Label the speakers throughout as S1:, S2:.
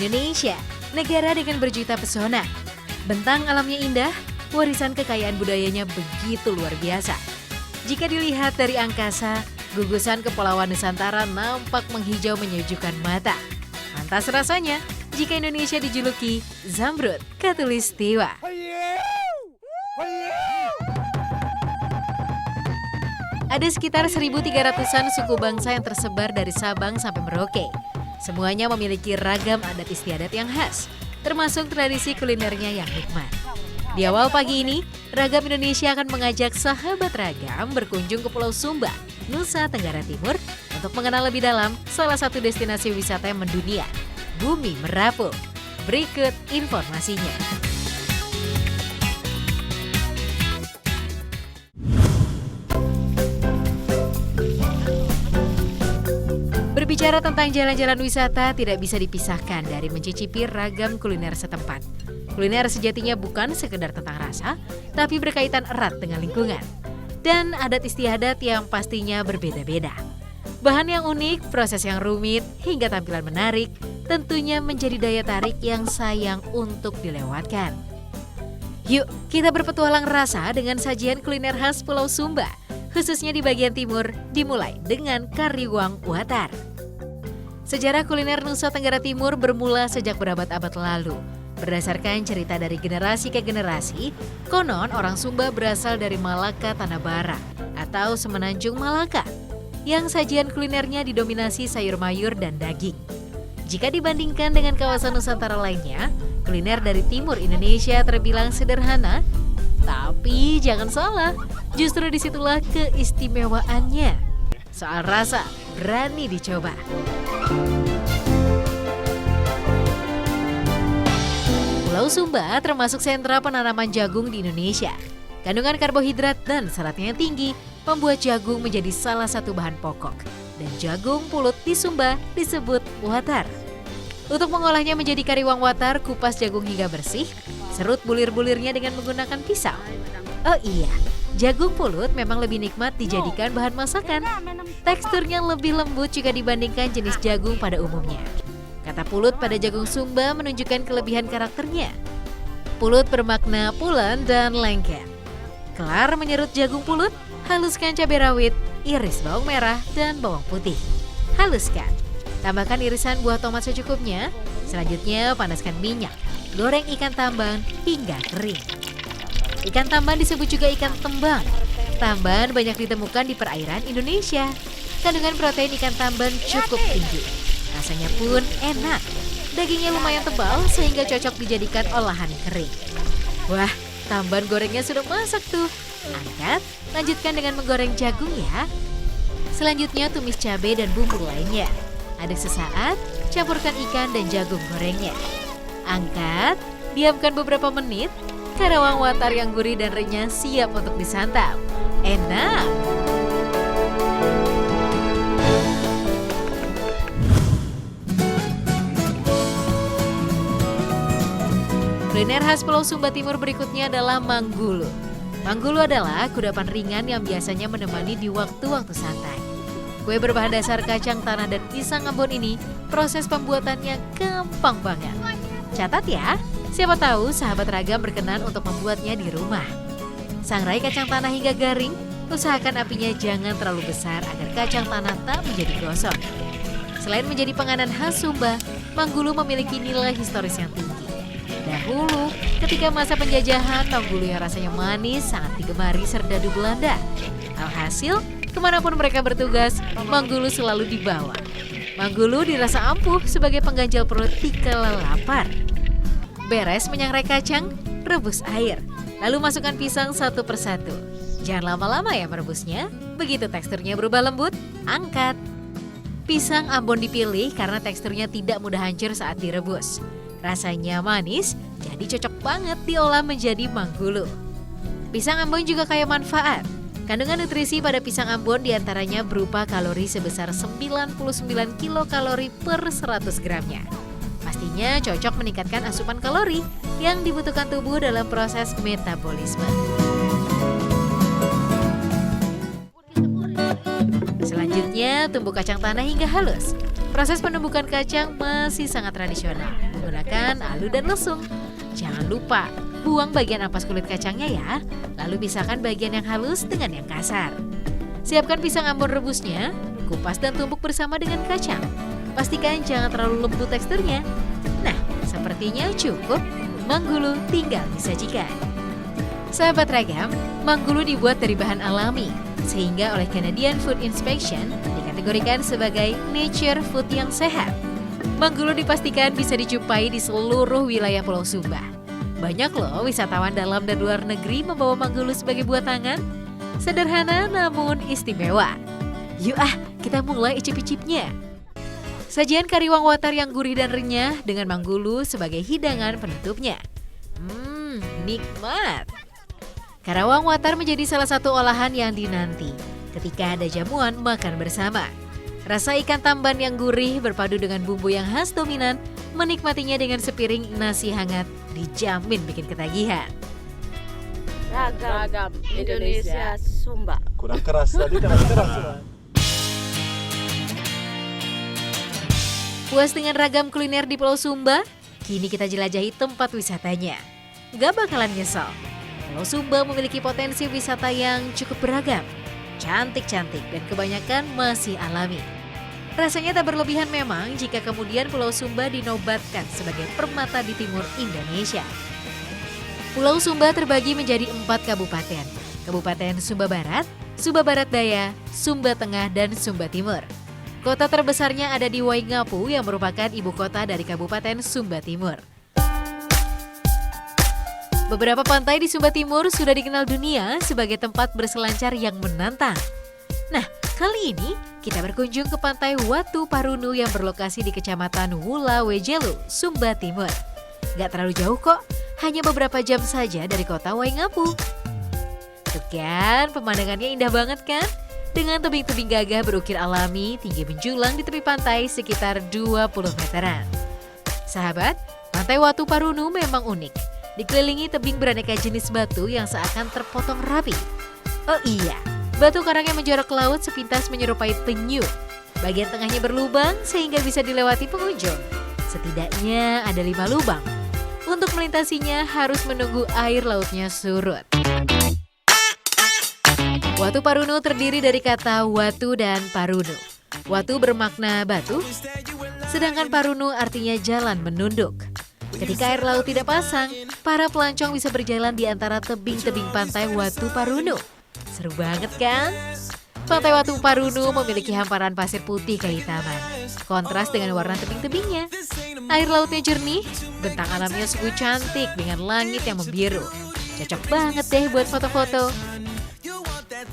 S1: Indonesia, negara dengan berjuta pesona. Bentang alamnya indah, warisan kekayaan budayanya begitu luar biasa. Jika dilihat dari angkasa, gugusan Kepulauan Nusantara nampak menghijau menyejukkan mata. Pantas rasanya jika Indonesia dijuluki Zamrud Khatulistiwa. Ada sekitar 1.300-an suku bangsa yang tersebar dari Sabang sampai Merauke. Semuanya memiliki ragam adat istiadat yang khas, termasuk tradisi kulinernya yang nikmat. Di awal pagi ini, Ragam Indonesia akan mengajak sahabat Ragam berkunjung ke Pulau Sumba, Nusa Tenggara Timur, untuk mengenal lebih dalam salah satu destinasi wisata yang mendunia, Bumi Merapu. Berikut informasinya. Berbicara tentang jalan-jalan wisata tidak bisa dipisahkan dari mencicipi ragam kuliner setempat. Kuliner sejatinya bukan sekedar tentang rasa, tapi berkaitan erat dengan lingkungan. Dan adat istiadat yang pastinya berbeda-beda. Bahan yang unik, proses yang rumit, hingga tampilan menarik, tentunya menjadi daya tarik yang sayang untuk dilewatkan. Yuk, kita berpetualang rasa dengan sajian kuliner khas Pulau Sumba, khususnya di bagian timur, dimulai dengan Kariwang Watar. Sejarah kuliner Nusa Tenggara Timur bermula sejak berabad-abad lalu. Berdasarkan cerita dari generasi ke generasi, konon orang Sumba berasal dari Malaka Tanah Bara atau Semenanjung Malaka, yang sajian kulinernya didominasi sayur mayur dan daging. Jika dibandingkan dengan kawasan Nusantara lainnya, kuliner dari timur Indonesia terbilang sederhana, tapi jangan salah, justru disitulah keistimewaannya. Soal rasa, berani dicoba. Pulau Sumba termasuk sentra penanaman jagung di Indonesia. Kandungan karbohidrat dan seratnya yang tinggi membuat jagung menjadi salah satu bahan pokok. Dan jagung pulut di Sumba disebut watar. Untuk mengolahnya menjadi kariwang watar, kupas jagung hingga bersih, serut bulir-bulirnya dengan menggunakan pisau. Oh iya, jagung pulut memang lebih nikmat dijadikan bahan masakan. Teksturnya lebih lembut jika dibandingkan jenis jagung pada umumnya. Kata pulut pada jagung Sumba menunjukkan kelebihan karakternya. Pulut bermakna pulen dan lengket. Kelar menyerut jagung pulut, haluskan cabai rawit, iris bawang merah dan bawang putih. Haluskan. Tambahkan irisan buah tomat secukupnya. Selanjutnya panaskan minyak. Goreng ikan tamban hingga kering. Ikan tamban disebut juga ikan tembang. Tamban banyak ditemukan di perairan Indonesia. Kandungan protein ikan tamban cukup tinggi. Rasanya pun enak. Dagingnya lumayan tebal sehingga cocok dijadikan olahan kering. Wah, tamban gorengnya sudah masak tuh. Angkat, lanjutkan dengan menggoreng jagung ya. Selanjutnya tumis cabai dan bumbu lainnya. Aduk sesaat, campurkan ikan dan jagung gorengnya. Angkat, diamkan beberapa menit. Karawang watar yang gurih dan renyah siap untuk disantap. Enak! Kuliner khas Pulau Sumba Timur berikutnya adalah manggulu. Manggulu adalah kudapan ringan yang biasanya menemani di waktu-waktu santai. Kue berbahan dasar kacang tanah dan pisang Ambon ini, proses pembuatannya gampang banget. Catat ya, siapa tahu sahabat Ragam berkenan untuk membuatnya di rumah. Sangrai kacang tanah hingga garing, usahakan apinya jangan terlalu besar agar kacang tanah tak menjadi gosong. Selain menjadi panganan khas Sumba, manggulu memiliki nilai historis yang tinggi. Dahulu, ketika masa penjajahan, manggulu yang rasanya manis sangat digemari serdadu Belanda. Alhasil, kemanapun mereka bertugas, manggulu selalu dibawa. Manggulu dirasa ampuh sebagai pengganjal perut dikala lapar. Beres menyangrai kacang, rebus air. Lalu masukkan pisang satu persatu. Jangan lama-lama ya merebusnya, begitu teksturnya berubah lembut, angkat. Pisang Ambon dipilih karena teksturnya tidak mudah hancur saat direbus. Rasanya manis, jadi cocok banget diolah menjadi manggulu. Pisang Ambon juga kaya manfaat. Kandungan nutrisi pada pisang Ambon diantaranya berupa kalori sebesar 99 kilokalori per 100 gramnya. Pastinya cocok meningkatkan asupan kalori yang dibutuhkan tubuh dalam proses metabolisme. Selanjutnya, tumbuk kacang tanah hingga halus. Proses penumbukan kacang masih sangat tradisional. menggunakan alu dan lesung. Jangan lupa, buang bagian ampas kulit kacangnya ya, lalu pisahkan bagian yang halus dengan yang kasar. Siapkan pisang ambon rebusnya, kupas dan tumbuk bersama dengan kacang. Pastikan jangan terlalu lembut teksturnya. Nah, sepertinya cukup, manggulu tinggal disajikan. Sahabat Ragam, manggulu dibuat dari bahan alami, sehingga oleh Canadian Food Inspection dikategorikan sebagai nature food yang sehat. Manggulu dipastikan bisa dijumpai di seluruh wilayah Pulau Sumba. Banyak loh wisatawan dalam dan luar negeri membawa manggulu sebagai buat tangan. Sederhana namun istimewa. Yuk kita mulai icip-icipnya. Sajian kariwang watar yang gurih dan renyah dengan manggulu sebagai hidangan penutupnya. Nikmat. Karawang watar menjadi salah satu olahan yang dinanti ketika ada jamuan makan bersama. Rasa ikan tamban yang gurih berpadu dengan bumbu yang khas dominan, menikmatinya dengan sepiring nasi hangat dijamin bikin ketagihan.
S2: Ragam Indonesia Sumba.
S3: Kurang keras tadi, terlalu keras.
S1: Puas dengan ragam kuliner di Pulau Sumba? Kini kita jelajahi tempat wisatanya. Gak bakalan nyesel. Pulau Sumba memiliki potensi wisata yang cukup beragam, cantik-cantik dan kebanyakan masih alami. Rasanya tak berlebihan memang jika kemudian Pulau Sumba dinobatkan sebagai permata di timur Indonesia. Pulau Sumba terbagi menjadi 4 kabupaten. Kabupaten Sumba Barat, Sumba Barat Daya, Sumba Tengah, dan Sumba Timur. Kota terbesarnya ada di Waingapu yang merupakan ibu kota dari Kabupaten Sumba Timur. Beberapa pantai di Sumba Timur sudah dikenal dunia sebagai tempat berselancar yang menantang. Nah, kali ini kita berkunjung ke pantai Watu Parunu yang berlokasi di Kecamatan Wula Wejelu, Sumba Timur. Gak terlalu jauh kok, hanya beberapa jam saja dari kota Waingapu. Tuh kan, pemandangannya indah banget kan? Dengan tebing-tebing gagah berukir alami, tinggi menjulang di tepi pantai sekitar 20 meteran. Sahabat, pantai Watu Parunu memang unik. Dikelilingi tebing beraneka jenis batu yang seakan terpotong rapi. Oh iya, batu karang yang menjorok ke laut sepintas menyerupai penyu. Bagian tengahnya berlubang sehingga bisa dilewati pengunjung. Setidaknya ada 5 lubang. Untuk melintasinya harus menunggu air lautnya surut. Watu Parunu terdiri dari kata watu dan parunu. Watu bermakna batu, sedangkan parunu artinya jalan menunduk. Ketika air laut tidak pasang, para pelancong bisa berjalan di antara tebing-tebing pantai Watu Parunu. Seru banget kan? Pantai Watu Parunu memiliki hamparan pasir putih kehitaman, kontras dengan warna tebing-tebingnya. Air lautnya jernih, bentang alamnya sungguh cantik dengan langit yang membiru. Cocok banget deh buat foto-foto.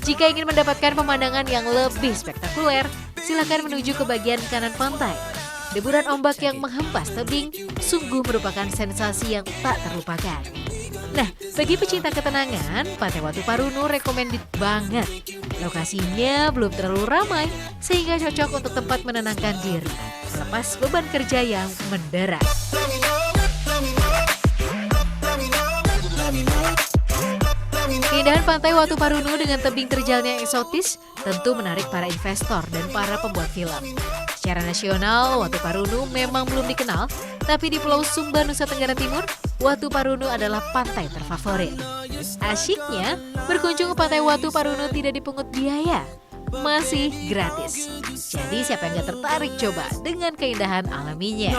S1: Jika ingin mendapatkan pemandangan yang lebih spektakuler, silakan menuju ke bagian kanan pantai. Deburan ombak yang menghempas tebing sungguh merupakan sensasi yang tak terlupakan. Nah, bagi pecinta ketenangan, Pantai Watu Parunu recommended banget. Lokasinya belum terlalu ramai, sehingga cocok untuk tempat menenangkan diri, melepas beban kerja yang menderat. Keindahan Pantai Watu Parunu dengan tebing terjalnya yang eksotis tentu menarik para investor dan para pembuat film. Secara nasional, Watu Parunu memang belum dikenal, tapi di Pulau Sumba, Nusa Tenggara Timur, Watu Parunu adalah pantai terfavorit. Asyiknya, berkunjung ke Pantai Watu Parunu tidak dipungut biaya, masih gratis. Jadi siapa yang gak tertarik coba dengan keindahan alaminya.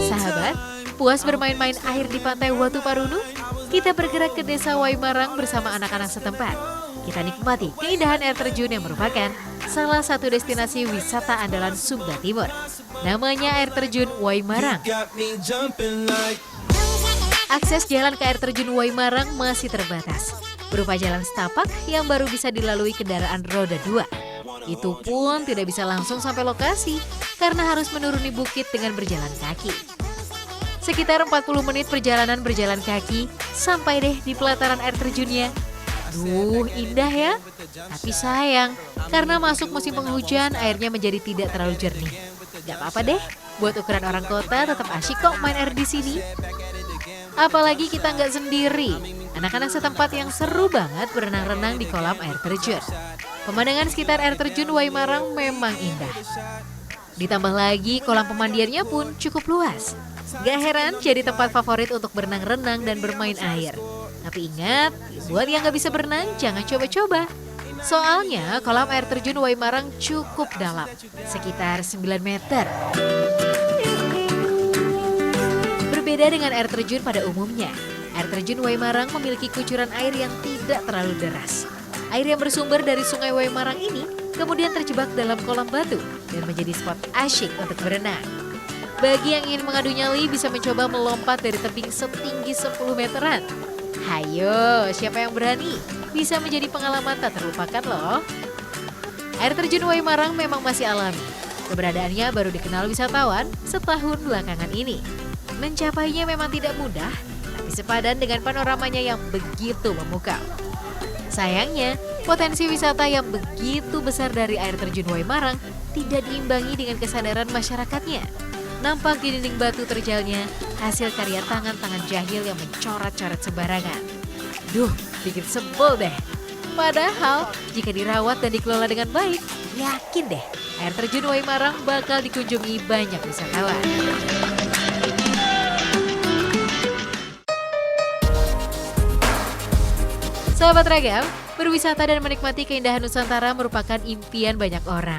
S1: Sahabat, puas bermain-main air di Pantai Watu Parunu? Kita bergerak ke Desa Waimarang bersama anak-anak setempat. Kita nikmati keindahan air terjun yang merupakan salah satu destinasi wisata andalan Sumba Timur. Namanya air terjun Waimarang. Akses jalan ke air terjun Waimarang masih terbatas, berupa jalan setapak yang baru bisa dilalui kendaraan roda 2. Itu pun tidak bisa langsung sampai lokasi karena harus menuruni bukit dengan berjalan kaki. Sekitar 40 menit perjalanan berjalan kaki sampai deh di pelataran air terjunnya. Duh, indah ya. Tapi sayang, karena masuk musim penghujan airnya menjadi tidak terlalu jernih. Gak apa-apa deh, buat ukuran orang kota tetap asyik kok main air di sini. Apalagi kita nggak sendiri, anak-anak setempat yang seru banget berenang-renang di kolam air terjun. Pemandangan sekitar air terjun Waimarang memang indah. Ditambah lagi kolam pemandiannya pun cukup luas. Gak heran jadi tempat favorit untuk berenang-renang dan bermain air. Tapi ingat, buat yang gak bisa berenang jangan coba-coba. Soalnya kolam air terjun Waimarang cukup dalam, sekitar 9 meter. Berbeda dengan air terjun pada umumnya, air terjun Waimarang memiliki kucuran air yang tidak terlalu deras. Air yang bersumber dari sungai Waimarang ini kemudian terjebak dalam kolam batu dan menjadi spot asyik untuk berenang. Bagi yang ingin mengadu nyali bisa mencoba melompat dari tebing setinggi 10 meteran. Hayo, siapa yang berani? Bisa menjadi pengalaman tak terlupakan loh. Air terjun Waimarang memang masih alami. Keberadaannya baru dikenal wisatawan setahun belakangan ini. Mencapainya memang tidak mudah, tapi sepadan dengan panoramanya yang begitu memukau. Sayangnya, potensi wisata yang begitu besar dari air terjun Waimarang tidak diimbangi dengan kesadaran masyarakatnya. Nampak di dinding batu terjalnya hasil karya tangan-tangan jahil yang mencoret-coret sembarangan. Duh, bikin sebel deh. Padahal, jika dirawat dan dikelola dengan baik, yakin deh air terjun Waimarang bakal dikunjungi banyak wisatawan. Sahabat Ragam, berwisata dan menikmati keindahan Nusantara merupakan impian banyak orang.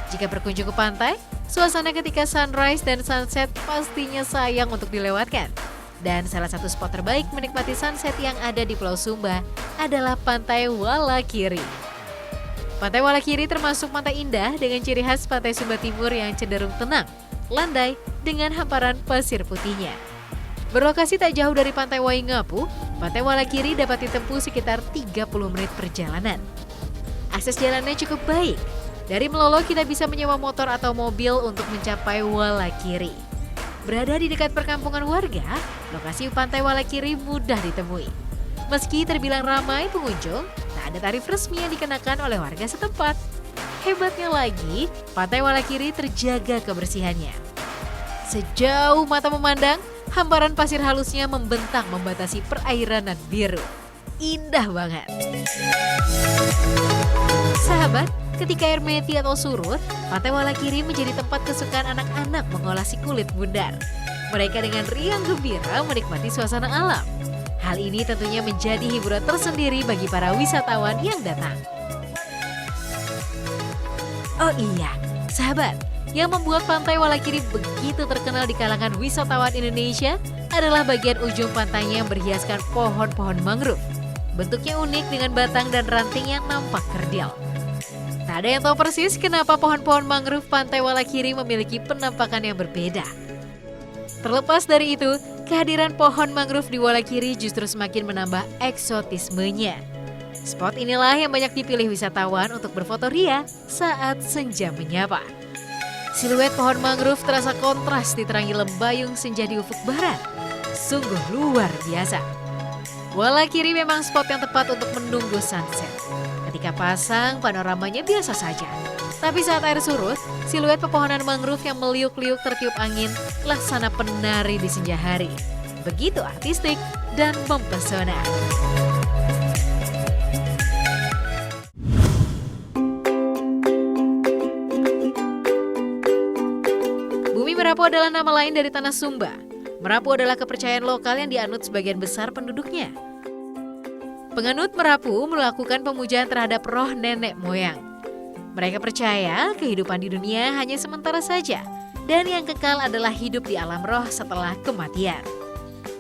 S1: Jika berkunjung ke pantai, suasana ketika sunrise dan sunset pastinya sayang untuk dilewatkan. Dan salah satu spot terbaik menikmati sunset yang ada di Pulau Sumba adalah Pantai Walakiri. Pantai Walakiri termasuk pantai indah dengan ciri khas Pantai Sumba Timur yang cenderung tenang, landai dengan hamparan pasir putihnya. Berlokasi tak jauh dari Pantai Waingapu, Pantai Walakiri dapat ditempuh sekitar 30 menit perjalanan. Akses jalannya cukup baik. Dari Melolo kita bisa menyewa motor atau mobil untuk mencapai Walakiri. Berada di dekat perkampungan warga, lokasi Pantai Walakiri mudah ditemui. Meski terbilang ramai pengunjung, tak ada tarif resmi yang dikenakan oleh warga setempat. Hebatnya lagi, Pantai Walakiri terjaga kebersihannya. Sejauh mata memandang, hamparan pasir halusnya membentang membatasi perairan dan biru. Indah banget. Sahabat, ketika air meti atau surut, Pantai Walakiri menjadi tempat kesukaan anak-anak mengolesi kulit bundar. Mereka dengan riang gembira menikmati suasana alam. Hal ini tentunya menjadi hiburan tersendiri bagi para wisatawan yang datang. Oh iya, sahabat, yang membuat Pantai Walakiri begitu terkenal di kalangan wisatawan Indonesia adalah bagian ujung pantainya yang berhiaskan pohon-pohon mangrove. Bentuknya unik dengan batang dan ranting yang nampak kerdil. Tak ada yang tahu persis kenapa pohon-pohon mangrove Pantai Walakiri memiliki penampakan yang berbeda. Terlepas dari itu, kehadiran pohon mangrove di Walakiri justru semakin menambah eksotismenya. Spot inilah yang banyak dipilih wisatawan untuk berfoto ria saat senja menyapa. Siluet pohon mangrove terasa kontras diterangi lembayung senja di ufuk barat. Sungguh luar biasa. Walakiri memang spot yang tepat untuk menunggu sunset. Ketika pasang, panoramanya biasa saja. Tapi saat air surut, siluet pepohonan mangrove yang meliuk-liuk tertiup angin laksana penari di senja hari. Begitu artistik dan mempesona. Bumi Merapu adalah nama lain dari tanah Sumba. Merapu adalah kepercayaan lokal yang dianut sebagian besar penduduknya. Penganut Merapu melakukan pemujaan terhadap roh nenek moyang. Mereka percaya kehidupan di dunia hanya sementara saja, dan yang kekal adalah hidup di alam roh setelah kematian.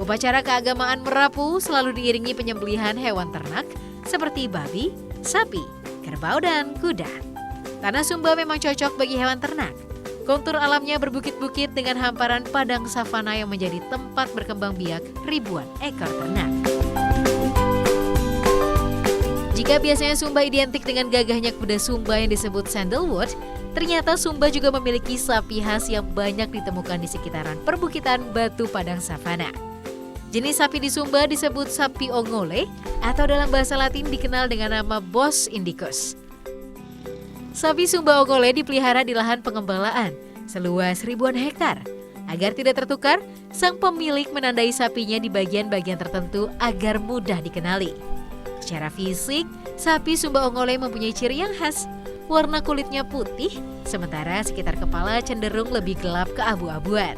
S1: Upacara keagamaan Merapu selalu diiringi penyembelihan hewan ternak seperti babi, sapi, kerbau, dan kuda. Tanah Sumba memang cocok bagi hewan ternak. Kontur alamnya berbukit-bukit dengan hamparan padang savana yang menjadi tempat berkembang biak ribuan ekor ternak. Jika biasanya Sumba identik dengan gagahnya kuda Sumba yang disebut sandalwood, ternyata Sumba juga memiliki sapi khas yang banyak ditemukan di sekitaran perbukitan batu padang savana. Jenis sapi di Sumba disebut sapi ongole atau dalam bahasa Latin dikenal dengan nama Bos indicus. Sapi Sumba ongole dipelihara di lahan pengembalaan seluas ribuan hektar. Agar tidak tertukar, sang pemilik menandai sapinya di bagian-bagian tertentu agar mudah dikenali. Secara fisik, sapi Sumba Ongole mempunyai ciri yang khas. Warna kulitnya putih, sementara sekitar kepala cenderung lebih gelap keabu-abuan.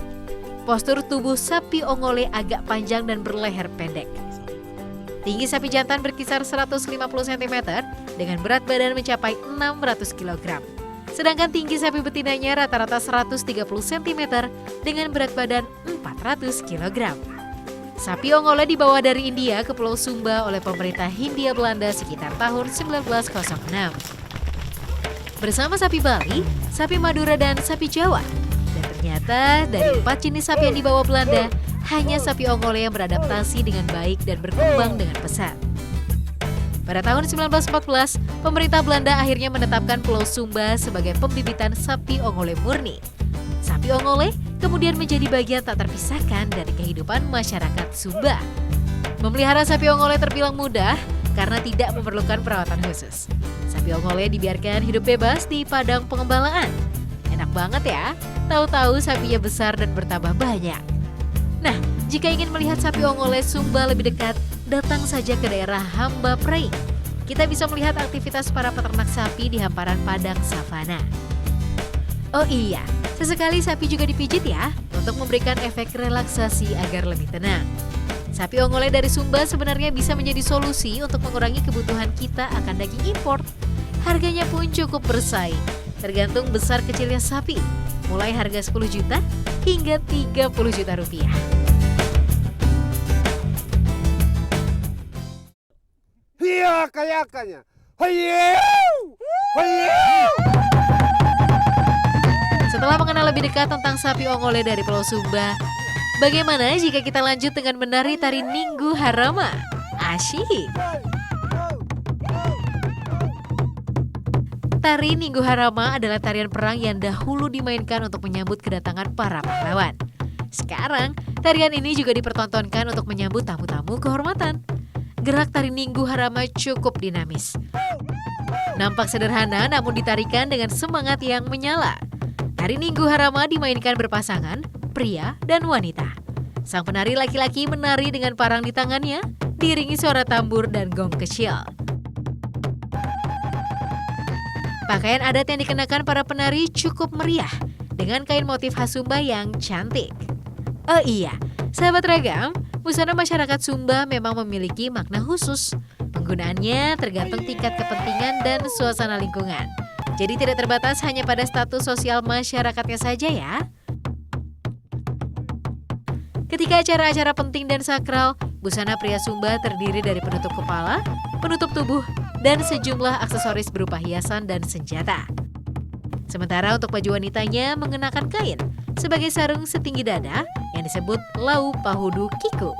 S1: Postur tubuh sapi Ongole agak panjang dan berleher pendek. Tinggi sapi jantan berkisar 150 cm dengan berat badan mencapai 600 kg. Sedangkan tinggi sapi betinanya rata-rata 130 cm dengan berat badan 400 kg. Sapi Ongole dibawa dari India ke Pulau Sumba oleh pemerintah Hindia Belanda sekitar tahun 1906. Bersama sapi Bali, sapi Madura dan sapi Jawa. Dan ternyata dari 4 jenis sapi yang dibawa Belanda, hanya sapi Ongole yang beradaptasi dengan baik dan berkembang dengan pesat. Pada tahun 1914, pemerintah Belanda akhirnya menetapkan Pulau Sumba sebagai pembibitan sapi Ongole murni. Sapi Ongole kemudian menjadi bagian tak terpisahkan dari kehidupan masyarakat Sumba. Memelihara sapi Ongole terbilang mudah karena tidak memerlukan perawatan khusus. Sapi Ongole dibiarkan hidup bebas di padang pengembalaan. Enak banget ya, tahu-tahu sapinya besar dan bertambah banyak. Nah, jika ingin melihat sapi Ongole Sumba lebih dekat, datang saja ke daerah Hamba Preing. Kita bisa melihat aktivitas para peternak sapi di hamparan padang savana. Oh iya, sesekali sapi juga dipijit ya, untuk memberikan efek relaksasi agar lebih tenang. Sapi Ongole dari Sumba sebenarnya bisa menjadi solusi untuk mengurangi kebutuhan kita akan daging impor. Harganya pun cukup bersaing, tergantung besar kecilnya sapi, mulai harga 10 juta hingga 30 juta rupiah.
S4: Iya kayakannya. Hayeu!
S1: Setelah mengenal lebih dekat tentang sapi Ongole dari Pulau Sumba, bagaimana jika kita lanjut dengan menari tari Ninggu Harama? Asyik! Tari Ninggu Harama adalah tarian perang yang dahulu dimainkan untuk menyambut kedatangan para pahlawan. Sekarang, tarian ini juga dipertontonkan untuk menyambut tamu-tamu kehormatan. Gerak tari Ninggu Harama cukup dinamis. Nampak sederhana namun ditarikan dengan semangat yang menyala. Tari Ninggu Harama dimainkan berpasangan, pria dan wanita. Sang penari laki-laki menari dengan parang di tangannya, diiringi suara tambur dan gong kecil. Pakaian adat yang dikenakan para penari cukup meriah, dengan kain motif khas Sumba yang cantik. Oh iya, sahabat ragam, busana masyarakat Sumba memang memiliki makna khusus. Penggunaannya tergantung tingkat kepentingan dan suasana lingkungan. Jadi tidak terbatas hanya pada status sosial masyarakatnya saja ya. Ketika acara-acara penting dan sakral, busana pria Sumba terdiri dari penutup kepala, penutup tubuh, dan sejumlah aksesoris berupa hiasan dan senjata. Sementara untuk baju wanitanya mengenakan kain sebagai sarung setinggi dada yang disebut lau pahudu kiku.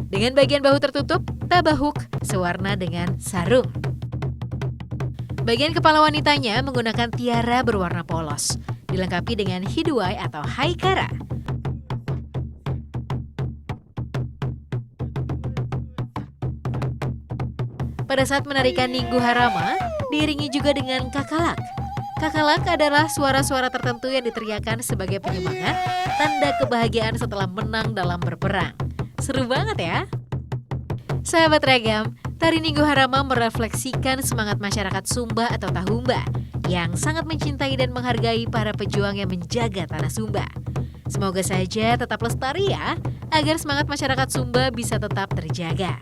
S1: Dengan bagian bahu tertutup, tabahuk sewarna dengan sarung. Bagian kepala wanitanya menggunakan tiara berwarna polos, dilengkapi dengan hiduai atau haikara. Pada saat menarikan Ninggu Harama, diiringi juga dengan kakalak. Kakalak adalah suara-suara tertentu yang diteriakan sebagai penyemangat, tanda kebahagiaan setelah menang dalam berperang. Seru banget ya? Sahabat ragam, tari Ninggu Harama merefleksikan semangat masyarakat Sumba atau Tahumba yang sangat mencintai dan menghargai para pejuang yang menjaga tanah Sumba. Semoga saja tetap lestari ya, agar semangat masyarakat Sumba bisa tetap terjaga.